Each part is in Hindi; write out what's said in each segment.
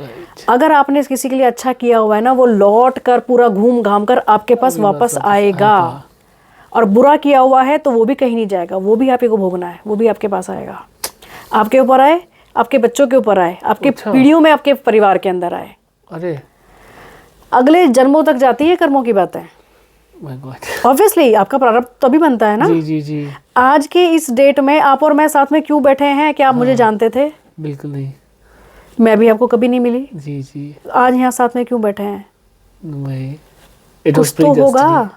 राइट। अगर आपने किसी के लिए अच्छा किया हुआ है ना, वो लौट कर पूरा घूम घाम कर आपके पास वापस आएगा। और बुरा किया हुआ है तो वो भी कहीं नहीं जाएगा, वो भी आप ही को भोगना है, वो भी आपके पास आएगा। आपके ऊपर आए, आपके बच्चों के ऊपर आए, आपके पीढ़ियों में, आपके परिवार के अंदर आए, अरे अगले जन्मों तक जाती है कर्मों की बातें। ऑब्वियसली आपका प्रारब्ध तभी बनता है ना। जी जी जी। आज के इस डेट में आप और मैं साथ में क्यों बैठे हैं? क्या आप मुझे जानते थे? बिल्कुल नहीं। मैं भी आपको कभी नहीं मिली। जी जी। आज यहाँ साथ में क्यों बैठे हैं? वही, कुछ तो होगा,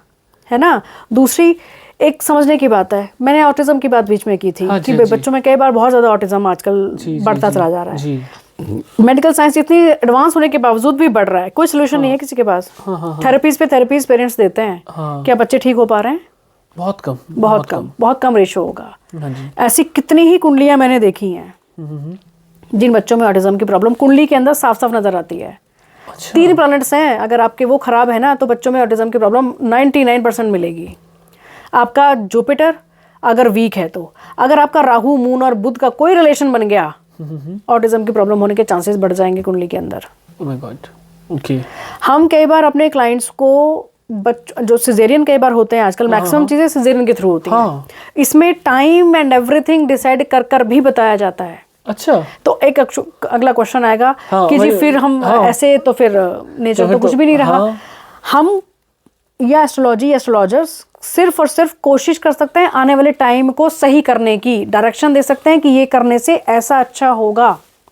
है ना। दूसरी एक समझने की बात है, मैंने ऑटिज्म की बात बीच में की थी कि बच्चों में कई बार बहुत ज़्यादा ऑटिज्म आजकल बढ़ता चला जा रहा है। मेडिकल साइंस इतनी एडवांस होने के बावजूद भी बढ़ रहा है, कोई सोल्यूशन नहीं है किसी के पास। थेरेपीज पे थेरेपीज पेरेंट्स देते हैं, क्या बच्चे ठीक हो पा रहे हैं? बहुत कम, बहुत कम रेशो होगा। ऐसी कितनी ही कुंडलियां मैंने देखी हैं जिन बच्चों में ऑटिज्म की प्रॉब्लम कुंडली के अंदर साफ साफ नजर आती है। 3 प्लैनेट्स हैं, अगर आपके वो खराब है ना तो बच्चों में ऑटिज्म की प्रॉब्लम 99% मिलेगी। आपका जुपिटर अगर वीक है तो, अगर आपका राहु मून और बुध का कोई रिलेशन बन गया, ऑटिज्म की प्रॉब्लम होने के चांसेस बढ़ जाएंगे कुंडली के अंदर। Oh my God. ओके। हम कई बार अपने क्लाइंट्स को जो सिजेरियन कई बार होते हैं आजकल, मैक्सिमम चीजें सिजेरियन के थ्रू होती हैं। इसमें टाइम एंड एवरीथिंग डिसाइड कर कर भी बताया जाता है। अच्छा। तो एक अगला क्वेश्चन आएगा कि जी फिर हम ऐसे तो फिर नेचर तो कुछ भी नहीं रहा। हम या एस्ट्रोलॉजी एस्ट्रोलॉजर्स सिर्फ और सिर्फ कोशिश कर सकते हैं आने वाले टाइम को सही करने की, डायरेक्शन दे सकते हैं कि ये करने से ऐसा अच्छा होगा।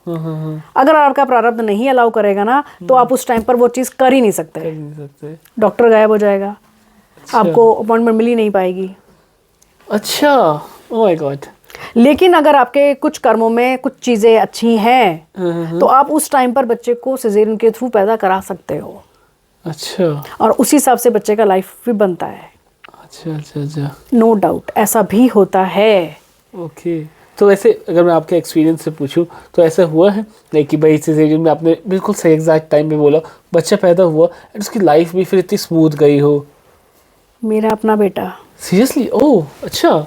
अगर आपका प्रारब्ध नहीं अलाउ करेगा ना तो आप उस टाइम पर वो चीज़ कर ही नहीं सकते। डॉक्टर गायब हो जाएगा। अच्छा। आपको अपॉइंटमेंट मिल ही नहीं पाएगी। अच्छा। Oh my God. लेकिन अगर आपके कुछ कर्मों में कुछ चीज़ें अच्छी हैं तो आप उस टाइम पर बच्चे को सिजेरियन के थ्रू पैदा करा सकते हो। अच्छा। और उसी हिसाब से बच्चे का लाइफ भी बनता है। अच्छा अच्छा अच्छा। नो डाउट ऐसा भी होता है। ओके। तो ऐसे अगर मैं आपके एक्सपीरियंस से पूछूं तो ऐसा हुआ है नहीं कि भाई सिजेरियन में आपने बिल्कुल सही एग्जैक्ट टाइम पे बोला, बच्चा पैदा हुआ एंड उसकी लाइफ भी फिर इतनी स्मूथ गई हो? मेरा अपना बेटा। सीरियसली? ओह अच्छा।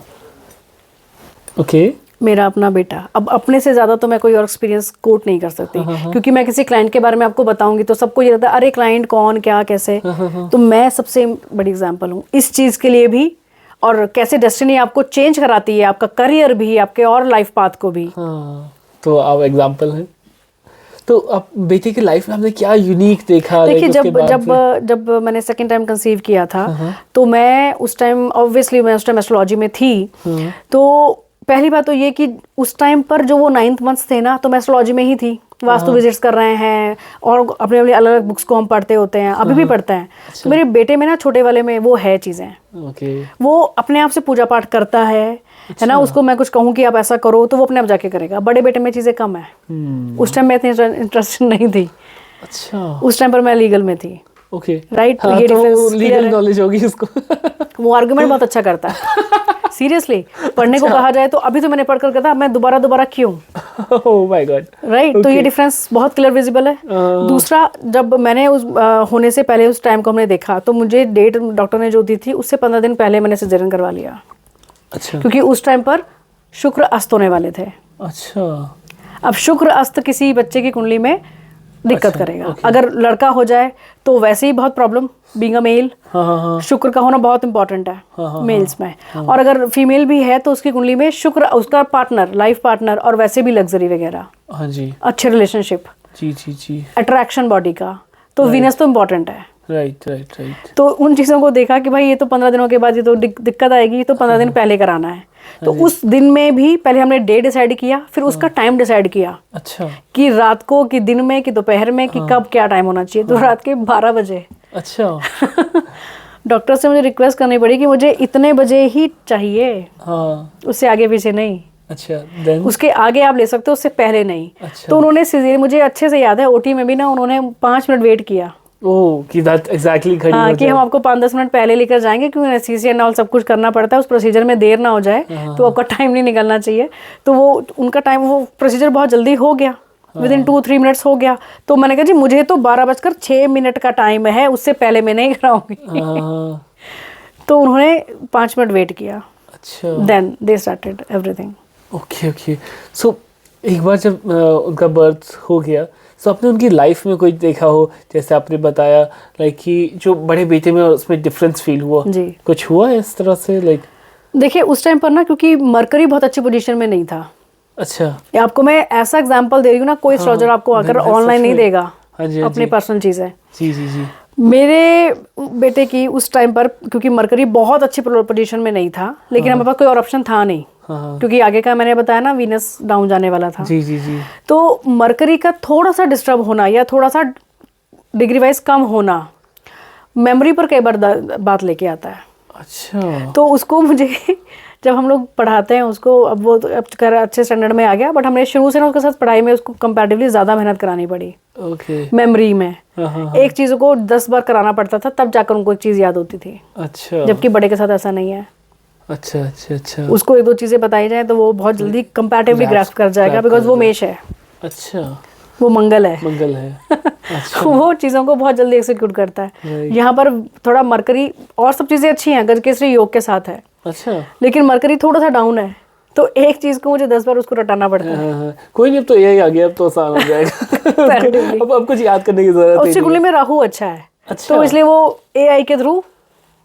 ओके। मेरा अपना बेटा। अब अपने से ज़्यादा तो मैं कोई और एक्सपीरियंस कोट नहीं कर सकती। क्योंकि मैं किसी क्लाइंट के बारे में आपको बताऊंगी तो सबको ये रहता है अरे क्लाइंट कौन क्या कैसे। तो मैं सबसे बड़ी एग्जांपल हूँ इस चीज़ के लिए भी, और कैसे डेस्टिनी आपको चेंज कराती है, आपका करियर भी, आपके और लाइफ पाथ को भी। तो आप एग्जाम्पल हैं। तो आप बेटे की लाइफ में आपने क्या यूनिक देखा? देखिए जब मैंने सेकंड टाइम कंसीव किया था तो मैं उस टाइम ऑब्वियसली मैं उस टाइम एस्ट्रोलॉजी में थी। तो पहली बात तो ये कि उस टाइम पर जो वो 9th मंथ्स थे ना तो मैं एस्ट्रोलॉजी में ही थी। वास्तु विजिट्स कर रहे हैं और अपने अपने अलग अलग बुक्स को हम पढ़ते होते हैं, अभी भी पढ़ते हैं। तो मेरे बेटे में ना छोटे वाले में वो है चीज़ें। वो अपने आप से पूजा पाठ करता है ना। उसको मैं कुछ कहूँ कि आप ऐसा करो तो वो अपने आप जाके करेगा। बड़े बेटे में चीज़ें कम है। उस टाइम मैं इतनी इंटरेस्टेड नहीं थी। अच्छा। उस टाइम पर मैं लीगल में थी। ओके। राइट। ये डिफरेंस लीगल नॉलेज होगी उसको। वो आर्गुमेंट बहुत अच्छा करता है। सीरियसली पढ़ने को कहा जाए तो अभी तो मैंने पढ़ कर कहता मैं दोबारा क्यों। Oh my God. राइट। तो ये डिफरेंस बहुत क्लियर विजिबल है। दूसरा जब मैंने उस होने से पहले उस टाइम को हमने देखा तो मुझे डेट डॉक्टर ने जो दी थी उससे 15 दिन पहले मैंने सिजेरियन करवा लिया। अच्छा। क्योंकि उस टाइम पर शुक्र अस्त होने वाले थे। अच्छा। अब शुक्र अस्त किसी बच्चे की कुंडली में दिक्कत करेगा। अगर लड़का हो जाए तो वैसे ही बहुत प्रॉब्लम, बीइंग अ मेल। शुक्र का होना बहुत इंपॉर्टेंट है मेल्स में। और अगर फीमेल भी है तो उसकी कुंडली में शुक्र उसका पार्टनर, लाइफ पार्टनर और वैसे भी लग्जरी वगैरह, अच्छे रिलेशनशिप, जी अट्रैक्शन बॉडी का, तो वीनस तो इम्पोर्टेंट है। राइट। तो उन चीज़ों को देखा कि भाई ये तो 15 दिनों के बाद ये तो दिक्कत आएगी, तो 15 दिन पहले कराना है। तो उस दिन में भी पहले हमने डे डिसाइड किया, फिर उसका टाइम डिसाइड किया। अच्छा। कि रात को, कि दिन में, कि दोपहर में, कि कब क्या टाइम होना चाहिए। तो रात के 12 बजे। अच्छा। डॉक्टर से मुझे रिक्वेस्ट करनी पड़ी कि मुझे इतने बजे ही चाहिए, उससे आगे पीछे नहीं। अच्छा। then? उसके आगे आप ले सकते हो, उससे पहले नहीं। अच्छा। तो उन्होंने सिजेरियन, मुझे अच्छे से याद है ओटी में भी ना उन्होंने 5 मिनट वेट किया। कि दैट एग्जैक्टली खड़ी हो कि हम आपको 5-10 मिनट पहले लेकर जाएंगे क्योंकि एनेस्थीसिया एंड ऑल सब कुछ करना पड़ता है, उस प्रोसीजर में देर ना हो जाए। तो आपका टाइम नहीं निकलना चाहिए। तो वो उनका टाइम, वो प्रोसीजर बहुत जल्दी हो गया, विदिन 2-3 मिनट्स हो गया। तो मैंने कहा जी मुझे तो 12:06 का टाइम है, उससे पहले मैं नहीं कराऊंगी। तो उन्होंने 5 मिनट वेट किया। अच्छा। Then they started everything. Okay. So एक बार जब उनका बर्थ हो गया सो आपने उनकी लाइफ में कोई देखा हो, जैसे आपने बताया लाइक कि जो बड़े बेटे में उसमें डिफरेंस फील हुआ, जी। कुछ हुआ है इस तरह से लाइक? देखिए उस टाइम पर ना, क्योंकि मरकरी बहुत अच्छी पोजीशन में नहीं था। अच्छा। ये आपको मैं ऐसा एग्जांपल दे रही हूँ ना, कोई एस्ट्रोलॉजर आपको आकर ऑनलाइन नहीं देगा हाँ जी, अपनी पर्सनल चीज़ें। जी जी जी। मेरे बेटे की उस टाइम पर, क्योंकि मरकरी बहुत अच्छी पोजीशन में नहीं था, लेकिन हमारे पास कोई और ऑप्शन था नहीं, क्योंकि आगे का मैंने बताया ना वीनस डाउन जाने वाला था। जी जी जी। तो मरकरी का थोड़ा सा डिस्टर्ब होना या थोड़ा सा डिग्री वाइज कम होना मेमोरी पर कई बार बात लेके आता है। अच्छा। तो उसको मुझे जब हम लोग पढ़ाते हैं उसको, अब वो तो अब अच्छे स्टैंडर्ड में आ गया, बट हमने शुरू से ना उसके साथ पढ़ाई में उसको कंपैरेटिवली ज़्यादा मेहनत करानी पड़ी। ओके। मेमोरी में हाँ। एक चीज़ को 10 बार कराना पड़ता था, तब जाकर उनको एक चीज़ याद होती थी। अच्छा। जबकि बड़े के साथ ऐसा नहीं है। अच्छा अच्छा अच्छा। उसको 1-2 चीज़ें बताई जाए तो वो बहुत जल्दी कंपैरेटिवली ग्रास्प कर जाएगा, बिकॉज वो मेष है। अच्छा। वो मंगल है। मंगल है। अच्छा। वो चीज़ों को बहुत जल्दी एक्सिक्यूट करता है। यहाँ पर थोड़ा मरकरी, और सब चीज़ें अच्छी हैं, गजकेसरी योग के साथ है। अच्छा। लेकिन मरकरी थोड़ा सा डाउन है, तो एक चीज़ को मुझे 10 बार उसको रटाना पड़ता है। हाँ। कोई नहीं, अब तो यही आ गया, अब तो आसान हो जाएगा। अब कुछ याद करने की जरूरत उसकी कुंडली में राहु अच्छा है। अच्छा। तो इसलिए वो AI के थ्रू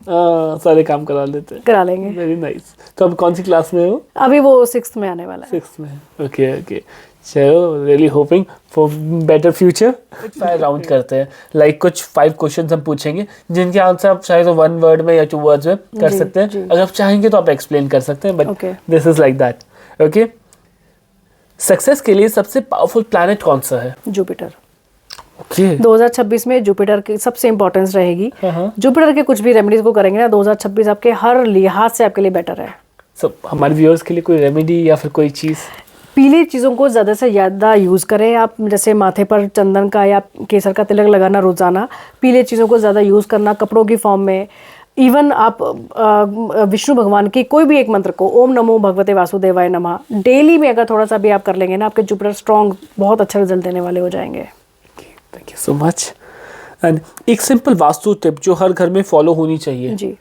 सारे काम करा लेते हैं। करा लेंगे। Very nice. तो अब कौन सी क्लास में हो? अभी वो 6th में आने वाला है। 6th में। Okay okay. चलो, really hoping for better future. 5 round करते हैं, लाइक कुछ 5 क्वेश्चंस हम पूछेंगे जिनके आंसर आप चाहे तो 1 वर्ड में या 2 वर्ड्स में कर सकते हैं। अगर आप चाहेंगे तो आप एक्सप्लेन कर सकते हैं, but this is like that. Okay. Success के लिए सबसे पावरफुल प्लैनेट कौन सा है? जुपिटर। ओके। 2026 में जुपिटर की सबसे इंपॉर्टेंस रहेगी। जुपिटर के कुछ भी रेमेडीज को करेंगे ना, 2026 आपके हर लिहाज से आपके लिए बेटर है। सब हमारे व्यूअर्स के लिए कोई रेमेडी या फिर कोई चीज़? पीली चीज़ों को ज़्यादा से ज़्यादा यूज़ करें आप, जैसे माथे पर चंदन का या केसर का तिलक लगाना रोज़ाना, पीले चीज़ों को ज़्यादा यूज़ करना कपड़ों की फॉर्म में। इवन आप विष्णु भगवान की कोई भी एक मंत्र को, ओम नमो भगवते वासुदेवाय नमः, डेली में अगर थोड़ा सा भी आप कर लेंगे ना, आपके जुपिटर स्ट्रॉन्ग बहुत अच्छा रिजल्ट देने वाले हो जाएंगे। Thank you so much. And एक सिंपल वास्तु टिप जो हर घर में फॉलो होनी चाहिए? जी,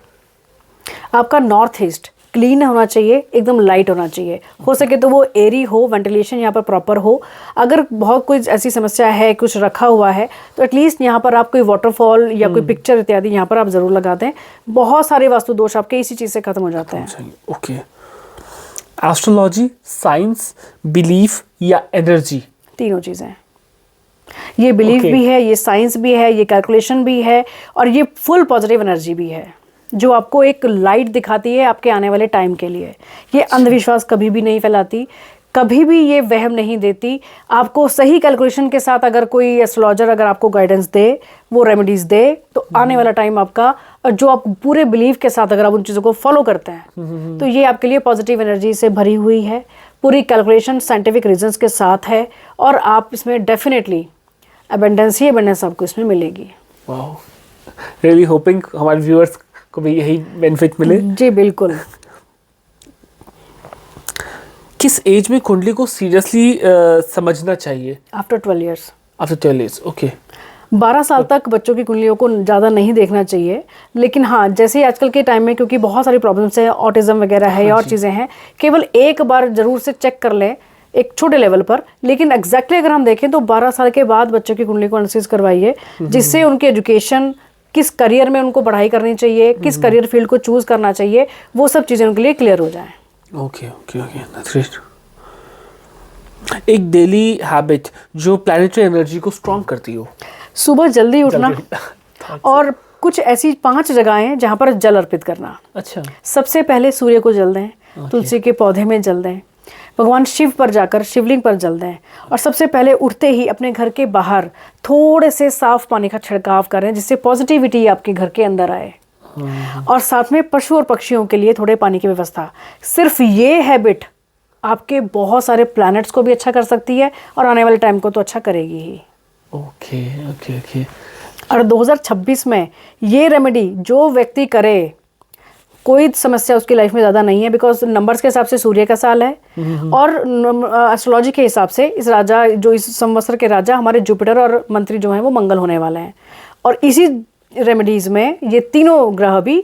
आपका नॉर्थ ईस्ट क्लीन होना चाहिए, एकदम लाइट होना चाहिए। हो सके तो वो एरी हो, वेंटिलेशन यहाँ पर प्रॉपर हो। अगर बहुत कोई ऐसी समस्या है, कुछ रखा हुआ है, तो एटलीस्ट यहाँ पर आप कोई वाटरफॉल या कोई पिक्चर इत्यादि यहाँ पर आप ज़रूर लगा दें। बहुत सारे वास्तु दोष आपके इसी चीज़ से खत्म हो जाते हैं। ओके। एस्ट्रोलॉजी, साइंस, बिलीफ या एनर्जी? तीनों चीज़ें। ये बिलीफ भी है, ये साइंस भी है, ये कैलकुलेशन भी है, और ये फुल पॉजिटिव एनर्जी भी है, जो आपको एक लाइट दिखाती है आपके आने वाले टाइम के लिए। ये अंधविश्वास कभी भी नहीं फैलाती, कभी भी ये वहम नहीं देती। आपको सही कैलकुलेशन के साथ अगर कोई एस्ट्रोलॉजर अगर आपको गाइडेंस दे, वो रेमेडीज दे, तो आने वाला टाइम आपका, जो आप पूरे बिलीव के साथ अगर आप उन चीज़ों को फॉलो करते हैं, तो ये आपके लिए पॉजिटिव एनर्जी से भरी हुई है। पूरी कैलकुलेशन साइंटिफिक रीजंस के साथ है, और आप इसमें डेफिनेटली अबेंडेंस ही अबेंडेंस आपको इसमें मिलेगी। वाओ, रियली होपिंग हमारे व्यूअर्स को भी यही बेनिफिट मिले। जी बिल्कुल। किस एज में कुंडली को सीरियसली समझना चाहिए? After 12 years. After 12 years, okay. 12 साल तक बच्चों की कुंडलियों को ज़्यादा नहीं देखना चाहिए, लेकिन हाँ, जैसे आजकल के टाइम में क्योंकि बहुत सारी प्रॉब्लम्स हैं, ऑटिज्म वगैरह है या और चीज़ें हैं, केवल एक बार ज़रूर से चेक कर लें एक छोटे लेवल पर। लेकिन एग्जैक्टली अगर हम देखें तो 12 साल के बाद बच्चों की कुंडली को एनालिसिस करवाइए, जिससे उनकी एजुकेशन, किस करियर में उनको पढ़ाई करनी चाहिए, किस करियर फील्ड को चूज़ करना चाहिए, वो सब चीज़ें उनके लिए क्लियर हो जाएं। Okay okay okay, that's great. एक डेली हैबिट जो प्लैनेटरी एनर्जी को स्ट्रॉन्ग करती हो? सुबह जल्दी उठना, और कुछ ऐसी 5 जगहें हैं जहाँ पर जल अर्पित करना। अच्छा। सबसे पहले सूर्य को जल दें, तुलसी के पौधे में जल दें, भगवान शिव पर जाकर शिवलिंग पर जल दें, और सबसे पहले उठते ही अपने घर के बाहर थोड़े से साफ पानी का छिड़काव करें, जिससे पॉजिटिविटी आपके घर के अंदर आए। और साथ में पशु और पक्षियों के लिए थोड़े पानी की व्यवस्था। सिर्फ ये हैबिट आपके बहुत सारे प्लैनेट्स को भी अच्छा कर सकती है, और आने वाले टाइम को तो अच्छा करेगी ही। Okay okay okay. और 2026 में ये रेमेडी जो व्यक्ति करे, कोई समस्या उसकी लाइफ में ज़्यादा नहीं है, बिकॉज नंबर्स के हिसाब से सूर्य का साल है, और एस्ट्रोलॉजी के हिसाब से इस राजा, जो इस संवत्सर के राजा हमारे जुपिटर, और मंत्री जो हैं वो मंगल होने वाले हैं। और इसी रेमेडीज़ में ये तीनों ग्रह भी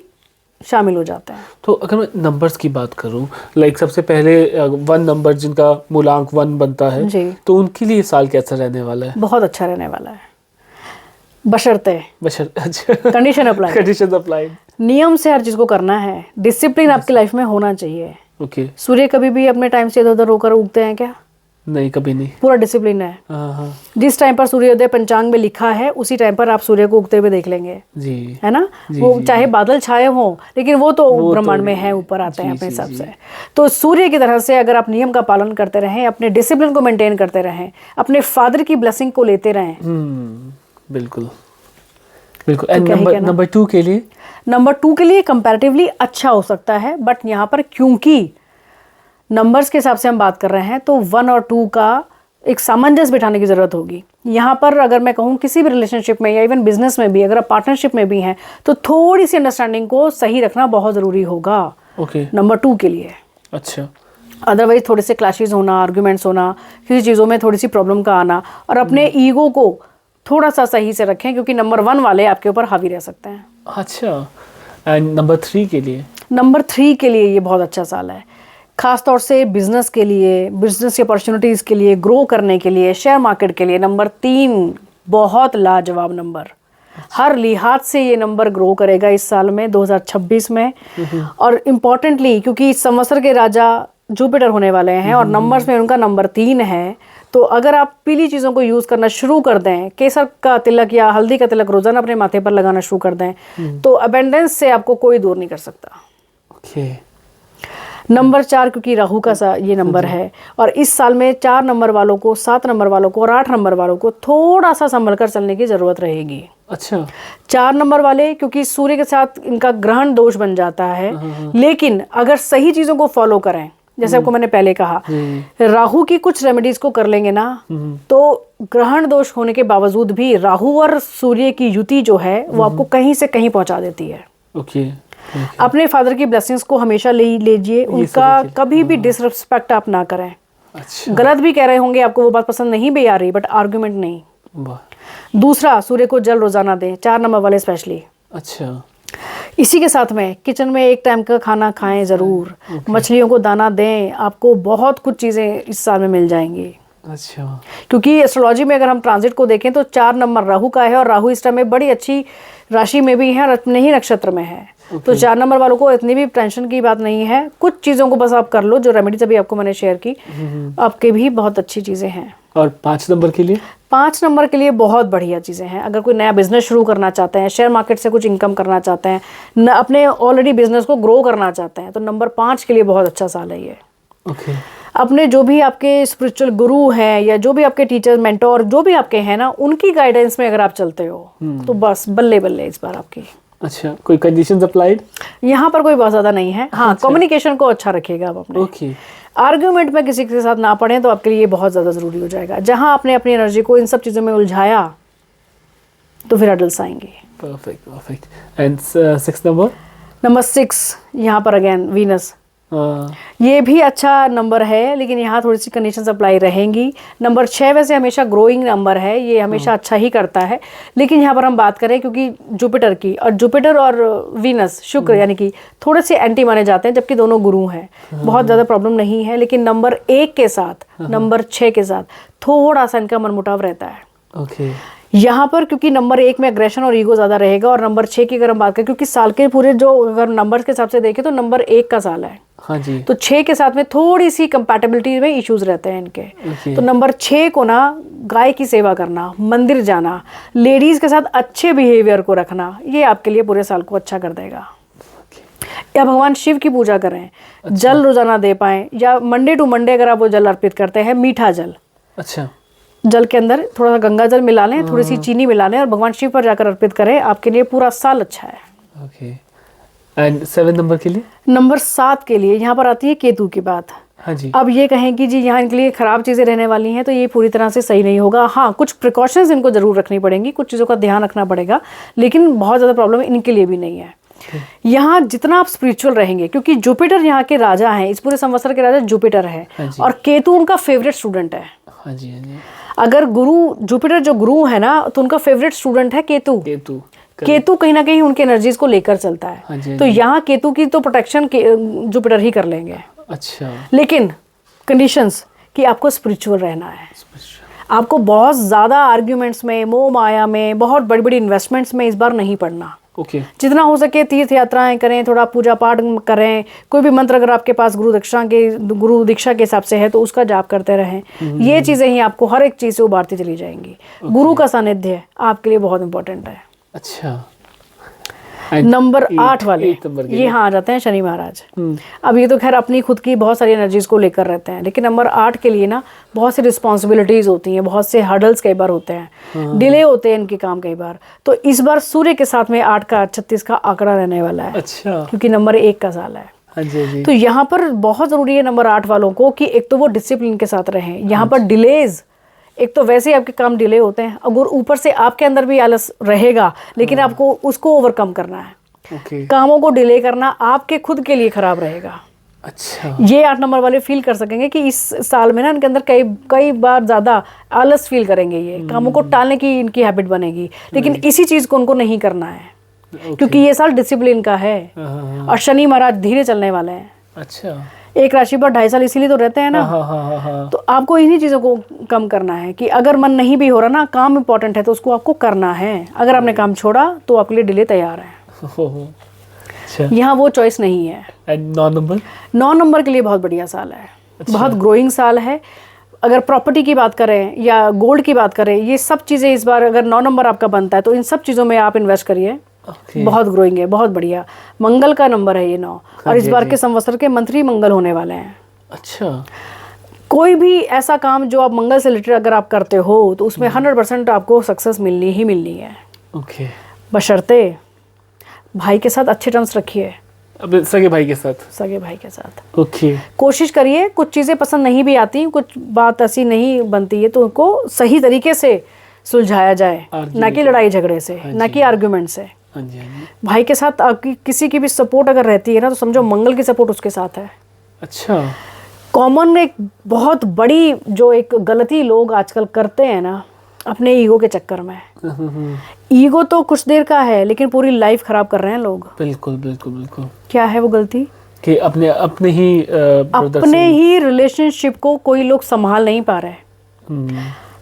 शामिल हो जाते हैं। तो अगर मैं नंबर्स की बात करूं, लाइक सबसे पहले 1 नंबर जिनका मूलांक 1 बनता है, जी। तो उनके लिए साल कैसा रहने वाला है? बहुत अच्छा रहने वाला है, बशर्ते अच्छा कंडीशन अप्लाई, कंडीशंस अप्लाइड। नियम से हर चीज को करना है, डिसिप्लिन आपकी लाइफ में होना चाहिए। ओके। सूर्य कभी भी अपने टाइम से इधर उधर होकर उगते हैं क्या? नहीं, कभी नहीं। पूरा डिसिप्लिन है। हाँ जिस टाइम पर सूर्योदय पंचांग में लिखा है उसी टाइम पर आप सूर्य को उगते हुए देख लेंगे, जी। है ना। जी, वो जी, चाहे बादल छाए हों, लेकिन वो तो वो ब्रह्मांड तो- में है, ऊपर आते हैं जी, अपने जी, हिसाब जी। से। तो सूर्य की तरह से अगर आप नियम का पालन करते रहें, अपने डिसिप्लिन को मेंटेन करते रहें, अपने फादर की ब्लेसिंग को लेते रहें, बिल्कुल बिल्कुल। तो एंड क्या ही कहना। नंबर 2 के लिए? नंबर 2 के लिए कंपैरेटिवली अच्छा हो सकता है, बट यहाँ पर क्योंकि नंबर्स के हिसाब से हम बात कर रहे हैं तो 1 और 2 का एक सामंजस्य बिठाने की ज़रूरत होगी। यहाँ पर अगर मैं कहूँ किसी भी रिलेशनशिप में या इवन बिजनेस में भी, अगर आप पार्टनरशिप में भी हैं, तो थोड़ी सी अंडरस्टैंडिंग को सही रखना बहुत ज़रूरी होगा ओके। नंबर 2 के लिए। अच्छा। अदरवाइज थोड़े से क्लैशेस होना, आर्ग्यूमेंट्स होना, किसी चीज़ों में थोड़ी सी प्रॉब्लम का आना, और अपने ईगो को थोड़ा सा सही से रखें, क्योंकि नंबर 1 वाले आपके ऊपर हावी रह सकते हैं। अच्छा। एंड नंबर 3 के लिए? नंबर 3 के लिए ये बहुत अच्छा साल है, खास तौर से बिजनेस के लिए, बिजनेस की अपॉर्चुनिटीज़ के लिए, ग्रो करने के लिए, शेयर मार्केट के लिए। नंबर 3 बहुत लाजवाब नंबर, हर लिहाज से ये नंबर ग्रो करेगा इस साल में 2026 में। और इम्पॉर्टेंटली क्योंकि इस संवत्सर के राजा जुपिटर होने वाले हैं और नंबर्स में उनका नंबर 3 है, तो अगर आप पीली चीज़ों को यूज़ करना शुरू कर दें, केसर का तिलक या हल्दी का तिलक रोजाना अपने माथे पर लगाना शुरू कर दें, तो अबेंडेंस से आपको कोई दूर नहीं कर सकता। ओके। नंबर 4 क्योंकि राहु का ये नंबर है, और इस साल में 4 नंबर वालों को, 7 नंबर वालों को और 8 नंबर वालों को थोड़ा सा संभल कर चलने की ज़रूरत रहेगी। अच्छा। 4 नंबर वाले क्योंकि सूर्य के साथ इनका ग्रहण दोष बन जाता है, लेकिन अगर सही चीज़ों को फॉलो करें, जैसे आपको मैंने पहले कहा, राहु की कुछ रेमेडीज को कर लेंगे ना, तो ग्रहण दोष होने के बावजूद भी राहु और सूर्य की युति जो है वो आपको कहीं से कहीं पहुंचा देती है। ओके। अपने फादर की ब्लेसिंग्स को हमेशा ले लीजिए, उनका कभी भी डिसरिस्पेक्ट आप ना करें। अच्छा। गलत भी कह रहे होंगे, आपको वो बात पसंद नहीं भी आ रही, बट आर्गुमेंट नहीं। वाह। दूसरा, सूर्य को जल रोजाना दें, 4 नंबर वाले स्पेशली। अच्छा। इसी के साथ में किचन में एक टाइम का खाना खाएं ज़रूर, मछलियों को दाना दें, आपको बहुत कुछ चीज़ें इस साल में मिल जाएंगी। अच्छा। क्योंकि एस्ट्रोलॉजी में अगर हम ट्रांजिट को देखें तो 4 नंबर राहु का है, और राहु इस टाइम में बड़ी अच्छी राशि में भी है और अपने ही नक्षत्र में है। तो 4 नंबर वालों को इतनी भी टेंशन की बात नहीं है, कुछ चीज़ों को बस आप कर लो जो रेमेडीज अभी आपको मैंने शेयर की, आपके भी बहुत अच्छी चीज़ें हैं। और 5 नंबर के लिए? 5 नंबर के लिए बहुत बढ़िया चीज़ें हैं। अगर कोई नया बिजनेस शुरू करना चाहते हैं, शेयर मार्केट से कुछ इनकम करना चाहते हैं, न अपने ऑलरेडी बिजनेस को ग्रो करना चाहते हैं, तो नंबर 5 के लिए बहुत अच्छा साल है ये। ओके। अपने जो भी आपके स्पिरिचुअल गुरु हैं या जो भी आपके टीचर, मेंटोर जो भी आपके हैं ना, उनकी गाइडेंस में अगर आप चलते हो तो बस बल्ले बल्ले इस बार आपकी। अच्छा। कोई कंडीशंस अप्लाइड? यहाँ पर कोई बहुत ज़्यादा नहीं है। हाँ, कम्युनिकेशन को अच्छा रखिएगा आप अपने। ओके। आर्ग्यूमेंट में किसी के साथ ना पड़े तो आपके लिए ये बहुत ज़्यादा ज़रूरी हो जाएगा। जहाँ आपने अपनी एनर्जी को इन सब चीज़ों में उलझाया तो फिर अडल्स आएंगे। Perfect perfect. And 6 number? Number 6 यहाँ पर अगेन वीनस, ये भी अच्छा नंबर है, लेकिन यहाँ थोड़ी सी कंडीशंस अप्लाई रहेंगी। नंबर 6 वैसे हमेशा ग्रोइंग नंबर है, ये हमेशा अच्छा ही करता है, लेकिन यहाँ पर हम बात करें क्योंकि जुपिटर की, और जुपिटर और वीनस शुक्र यानी कि थोड़े से एंटी माने जाते हैं, जबकि दोनों गुरु हैं, बहुत ज़्यादा प्रॉब्लम नहीं है। लेकिन नंबर 1 के साथ, नंबर 6 के साथ थोड़ा सा इनका मनमुटाव रहता है। ओके। यहाँ पर क्योंकि नंबर 1 में एग्रेशन और ईगो ज़्यादा रहेगा, और नंबर 6 की अगर हम बात करें, क्योंकि साल के पूरे जो अगर नंबर्स के हिसाब से देखें तो नंबर 1 का साल है, हाँ जी। तो 6 के साथ में थोड़ी सी कंपैटिबिलिटी में इश्यूज रहते हैं इनके। Okay. तो नंबर 6 को ना गाय की सेवा करना, मंदिर जाना, लेडीज के साथ अच्छे बिहेवियर को रखना, ये आपके लिए पूरे साल को अच्छा कर देगा। या भगवान शिव की पूजा करें, जल रोजाना दे पाएं, या मंडे टू मंडे अगर आप वो जल अर्पित करते हैं, मीठा जल, अच्छा। जल के अंदर थोड़ा सा गंगा जल मिला लें, थोड़ी सी चीनी मिला लें और भगवान शिव पर जाकर अर्पित करें, आपके लिए पूरा साल अच्छा है। ओके। एंड 7 नंबर के लिए? नंबर 7 के लिए यहाँ पर आती है केतु की बात। हाँ जी। अब ये कहें कि जी यहाँ इनके लिए खराब चीज़ें रहने वाली हैं, तो ये पूरी तरह से सही नहीं होगा। हाँ, कुछ प्रिकॉशंस इनको जरूर रखनी पड़ेंगी, कुछ चीज़ों का ध्यान रखना पड़ेगा, लेकिन बहुत ज़्यादा प्रॉब्लम इनके लिए भी नहीं है। यहाँ जितना आप स्पिरिचुअल रहेंगे, क्योंकि जुपिटर यहाँ के राजा हैं, इस पूरे संवत्सर के राजा जुपिटर है, और केतु उनका फेवरेट स्टूडेंट है। हाँ जी, हाँ जी। अगर गुरु जुपिटर जो गुरु है ना, तो उनका फेवरेट स्टूडेंट है केतु। केतु। केतु कहीं ना कहीं उनके एनर्जीज को लेकर चलता है। हाँ जी, तो यहाँ केतु की तो प्रोटेक्शन जुपिटर ही कर लेंगे। अच्छा, लेकिन कंडीशंस कि आपको स्पिरिचुअल रहना है, आपको बहुत ज़्यादा आर्ग्यूमेंट्स में, मोह माया में, बहुत बड़ी बड़ी इन्वेस्टमेंट्स में इस बार नहीं पड़ना। ओके, जितना हो सके तीर्थ यात्राएं करें, थोड़ा पूजा पाठ करें, कोई भी मंत्र अगर आपके पास गुरु दीक्षा के हिसाब से है तो उसका जाप करते रहें। ये चीज़ें ही आपको हर एक चीज़ से उबारती चली जाएंगी। गुरु का सानिध्य आपके लिए बहुत इंपॉर्टेंट है। अच्छा, नंबर 8 वाले 8 नंबर के ये हाँ आ जाते हैं शनि महाराज। अब ये तो खैर अपनी खुद की बहुत सारी एनर्जीज को लेकर रहते हैं, लेकिन नंबर 8 के लिए ना बहुत सी रिस्पॉन्सिबिलिटीज होती हैं, बहुत से हर्डल्स कई बार होते हैं, डिले होते हैं इनके काम कई बार। तो इस बार सूर्य के साथ में 8 का 36 का आंकड़ा रहने वाला है। अच्छा, क्योंकि नंबर 1 का साल है। हाँ जी, हाँ जी, तो यहाँ पर बहुत ज़रूरी है नंबर 8 वालों को कि एक तो वो डिसिप्लिन के साथ रहें। यहाँ पर डिलेज, एक तो वैसे ही आपके काम डिले होते हैं, अगर ऊपर से आपके अंदर भी आलस रहेगा, लेकिन आपको उसको ओवरकम करना है। ओके, कामों को डिले करना आपके खुद के लिए खराब रहेगा। अच्छा, ये 8 नंबर वाले फील कर सकेंगे कि इस साल में ना इनके अंदर कई बार ज़्यादा आलस फील करेंगे, ये कामों को टालने की इनकी हैबिट बनेगी, लेकिन इसी चीज़ को उनको नहीं करना है क्योंकि ये साल डिसिप्लिन का है। और शनि महाराज धीरे चलने वाले हैं। अच्छा, एक राशि पर 2.5 साल इसीलिए तो रहते हैं ना। हाँ, तो आपको इन्हीं चीज़ों को कम करना है कि अगर मन नहीं भी हो रहा ना, काम इंपॉर्टेंट है तो उसको आपको करना है। अगर आपने काम छोड़ा तो आपके लिए डिले तैयार है। अच्छा, यहाँ वो चॉइस नहीं है। 9 नंबर, 9 नंबर के लिए बहुत बढ़िया साल है। बहुत ग्रोइंग साल है। अगर प्रॉपर्टी की बात करें या गोल्ड की बात करें, ये सब चीज़ें इस बार अगर 9 नंबर आपका बनता है तो इन सब चीज़ों में आप इन्वेस्ट करिए। बहुत ग्रोइंग है, बहुत बढ़िया। मंगल का नंबर है ये 9, और इस बार के संवत्सर के मंत्री मंगल होने वाले हैं। अच्छा, कोई भी ऐसा काम जो आप मंगल से रिलेटेड अगर आप करते हो तो उसमें 100% आपको सक्सेस मिलनी ही मिलनी है। ओके, बशर्ते भाई के साथ अच्छे टर्म्स रखिए। अब सगे भाई के साथ, सगे भाई के साथ ओके, कोशिश करिए। कुछ चीज़ें पसंद नहीं भी आती, कुछ बात ऐसी नहीं बनती है तो उनको सही तरीके से सुलझाया जाए, ना कि लड़ाई झगड़े से, ना कि आर्गुमेंट से। हाँ जी, हाँ जी, भाई के साथ आपकी किसी की भी सपोर्ट अगर रहती है ना तो समझो मंगल की सपोर्ट उसके साथ है। अच्छा, कॉमन एक बहुत बड़ी जो एक गलती लोग आजकल करते हैं ना अपने ईगो के चक्कर में, ईगो तो कुछ देर का है लेकिन पूरी लाइफ खराब कर रहे हैं लोग। बिल्कुल बिल्कुल बिल्कुल। क्या है वो गलती? कि अपने ही रिलेशनशिप को कोई लोग संभाल नहीं पा रहे।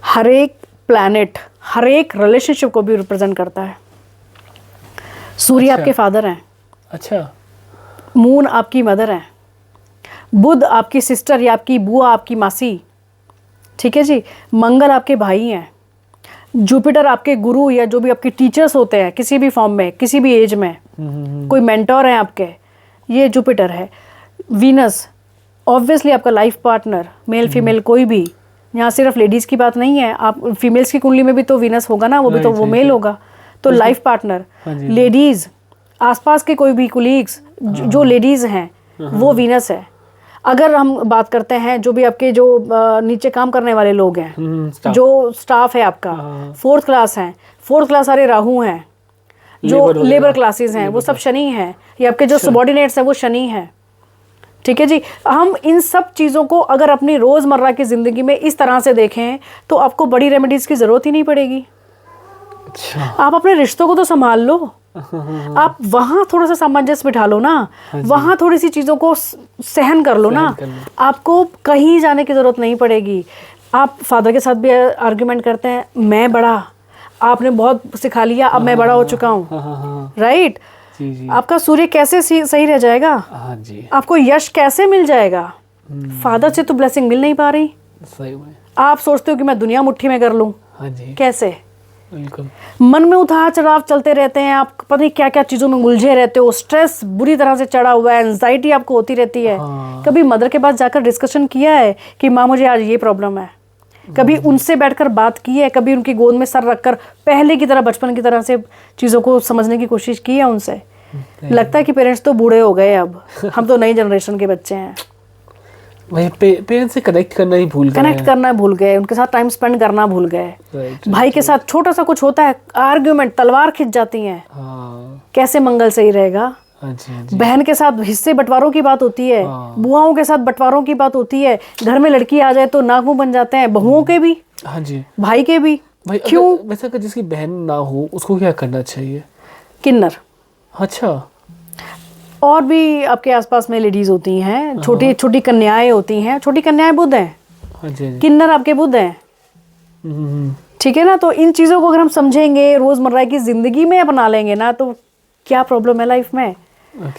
हर एक प्लैनेट हर एक रिलेशनशिप को भी रिप्रेजेंट करता है। सूर्य आपके फादर हैं। अच्छा, मून आपकी मदर है। बुध आपकी सिस्टर या आपकी बुआ, आपकी मासी। ठीक है जी। मंगल आपके भाई हैं। जुपिटर आपके गुरु या जो भी आपके टीचर्स होते हैं किसी भी फॉर्म में, किसी भी एज में, कोई मेंटोर है आपके, ये जुपिटर है। वीनस ऑब्वियसली आपका लाइफ पार्टनर, मेल फीमेल कोई भी, यहाँ सिर्फ लेडीज़ की बात नहीं है, आप फीमेल्स की कुंडली में भी तो वीनस होगा ना, वो भी तो वो मेल होगा। तो लाइफ पार्टनर, लेडीज़, आसपास के कोई भी कुलीग्स जो लेडीज़ हैं वो वीनस है। अगर हम बात करते हैं जो भी आपके जो नीचे काम करने वाले लोग हैं, जो स्टाफ है आपका, 4th क्लास हैं, 4th क्लास सारे राहु हैं, जो लेबर क्लासेस हैं वो सब शनि हैं, ये आपके जो सबॉर्डिनेट्स हैं वो शनि हैं। ठीक है जी। हम इन सब चीज़ों को अगर अपनी रोज़मर्रा की ज़िंदगी में इस तरह से देखें तो आपको बड़ी रेमेडीज़ की ज़रूरत ही नहीं पड़ेगी। अच्छा, आप अपने रिश्तों को तो संभाल लो, आप वहाँ थोड़ा सा सामंजस्य बिठा लो ना, वहाँ थोड़ी सी चीज़ों को सहन कर लो ना, आपको कहीं जाने की ज़रूरत नहीं पड़ेगी। आप फादर के साथ भी आर्ग्यूमेंट करते हैं, मैं बड़ा, आपने बहुत सिखा लिया, अब मैं बड़ा हो चुका हूँ, राइट। आपका सूर्य कैसे सही रह जाएगा? हाँ जी। आपको यश कैसे मिल जाएगा? फादर से तो ब्लेसिंग मिल नहीं पा रही। सही में आप सोचते हो कि मैं दुनिया मुट्ठी में कर लूँ। हाँ जी। कैसे? बिल्कुल। मन में उतार चढ़ाव चलते रहते हैं, आप पता नहीं क्या क्या चीज़ों में उलझे रहते हो, स्ट्रेस बुरी तरह से चढ़ा हुआ है, एंजाइटी आपको होती रहती है। कभी मदर के पास जाकर डिस्कशन किया है कि माँ मुझे आज ये प्रॉब्लम है? कभी उनसे बैठकर बात की है? कभी उनकी गोद में सर रखकर पहले की तरह, बचपन की तरह से चीज़ों को समझने की कोशिश की है उनसे? लगता है कि पेरेंट्स तो बूढ़े हो गए, अब हम तो नई जनरेशन के बच्चे हैं। वही पेरेंट्स से कनेक्ट करना ही भूल गए, उनके साथ टाइम स्पेंड करना भूल गए। भाई के साथ छोटा सा कुछ होता है, आर्ग्यूमेंट, तलवार खिंच जाती है। कैसे मंगल सही रहेगा? बहन के साथ हिस्से बंटवारों की बात होती है, बुआओं के साथ बंटवारों की बात होती है, घर में लड़की आ जाए तो नाक मुंह बन जाते हैं, बहुओं के भी, हाँ जी, भाई के भी। क्यों? वैसे अगर जिसकी बहन ना हो उसको क्या करना चाहिए? किन्नर। अच्छा। और भी आपके आसपास में लेडीज होती हैं, छोटी छोटी कन्याएं होती हैं, छोटी कन्याएं बुध हैं, हाँ जी, हाँ जी। किन्नर आपके बुध हैं, ठीक है ना। तो इन चीज़ों को अगर हम समझेंगे, रोज़मर्रा की ज़िंदगी में अपना लेंगे ना, तो क्या प्रॉब्लम है लाइफ में।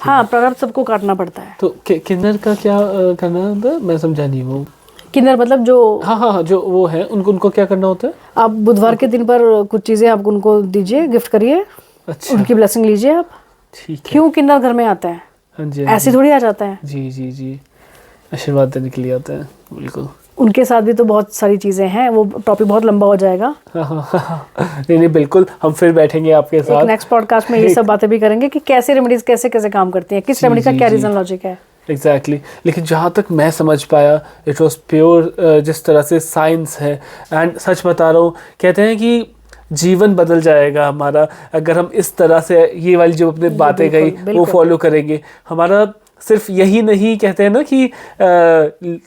हाँ, प्रारब्ध सबको काटना पड़ता है। तो किन्नर का क्या करना होता है, मैं समझा नहीं वो। किन्नर मतलब जो, हाँ हाँ हाँ, जो वो है उनको क्या करना होता है? आप बुधवार के दिन पर कुछ चीज़ें आप उनको दीजिए, गिफ्ट करिए, अच्छा, उनकी ब्लेसिंग लीजिए आप। ठीक है। क्यों किन्नर घर में आता है? हाँ जी, हाँ ऐसे जी। थोड़ी आ जाता है। जी जी जी, आशीर्वाद देने के लिए आता है, बिल्कुल। उनके साथ भी तो बहुत सारी चीज़ें हैं, वो टॉपिक बहुत लंबा हो जाएगा। हाँ हाँ हाँ, नहीं नहीं, बिल्कुल, हम फिर बैठेंगे आपके एक साथ नेक्स्ट पॉडकास्ट में ये सब बातें भी करेंगे कि कैसे रेमेडीज कैसे कैसे काम करती हैं, किस जी, रेमेडी का जी, क्या जी। रीज़न लॉजिक है। एग्जैक्टली लेकिन जहाँ तक मैं समझ पाया, इट वॉज प्योर, जिस तरह से साइंस है। एंड सच बता रहा हूँ, कहते हैं कि जीवन बदल जाएगा हमारा अगर हम इस तरह से ये वाली जो अपने बातें बिल्कुल, कही वो बिल्कुल। फॉलो करेंगे। हमारा सिर्फ यही नहीं, कहते हैं ना कि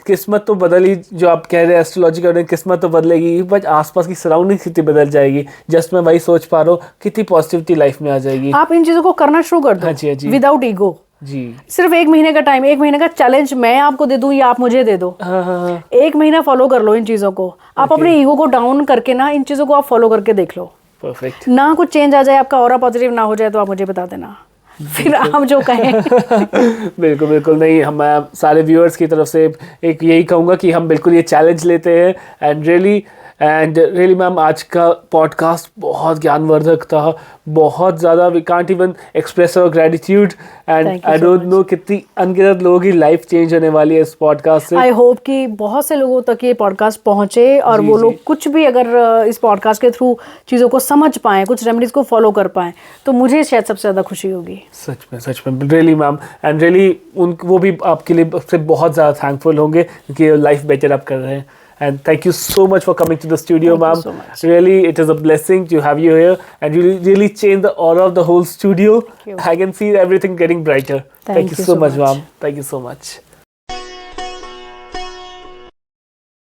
किस्मत तो बदली, जो आप कह रहे हैं एस्ट्रोलॉजी का, किस्मत तो बदलेगी, बट आसपास की सराउंडिंग कितनी बदल जाएगी। जस्ट मैं वही सोच पा रहा हूँ, कितनी पॉजिटिविटी लाइफ में आ जाएगी। आप इन चीज़ों को करना शुरू कर हाँ जी, हाँ दो जी। Without ego. जी। सिर्फ 1 महीने का टाइम, 1 महीने का चैलेंज मैं आपको दे दूं या आप मुझे दे दो, हाँ हाँ हाँ, 1 महीना फॉलो कर लो इन चीज़ों को। आप अपने ईगो को डाउन करके ना इन चीज़ों को आप फॉलो करके देख लो। परफेक्ट। ना कुछ चेंज आ जाए, आपका ऑरा पॉजिटिव ना हो जाए, तो आप मुझे बता देना, फिर आप जो कहें। बिल्कुल बिल्कुल, नहीं, हम सारे व्यूअर्स की तरफ से एक यही कहूँगा कि हम बिल्कुल ये चैलेंज लेते हैं। एंड रियली मैम, आज का पॉडकास्ट बहुत ज्ञानवर्धक था, बहुत ज़्यादा। We can't even express our gratitude and Thank you I so don't much. Know कितनी अनगिनत लोगों की लाइफ चेंज होने वाली है इस पॉडकास्ट से। आई होप कि बहुत से लोगों तक ये पॉडकास्ट पहुंचे और जी, वो जी। लोग कुछ भी अगर इस पॉडकास्ट के थ्रू चीज़ों को समझ पाएँ, कुछ रेमेडीज को फॉलो कर पाएँ, तो मुझे शायद सबसे ज़्यादा खुशी होगी। सच में रियली मैम, एंड रियली वो भी आपके लिए से बहुत ज़्यादा थैंकफुल होंगे क्योंकि लाइफ बेटर आप कर रहे हैं। And thank you so much for coming to the studio, Thank you ma'am. so much. Really, it is a blessing to have you here, and you really changed the aura of the whole studio. you. I can see everything getting brighter. Thank you so much, ma'am. Thank you so much.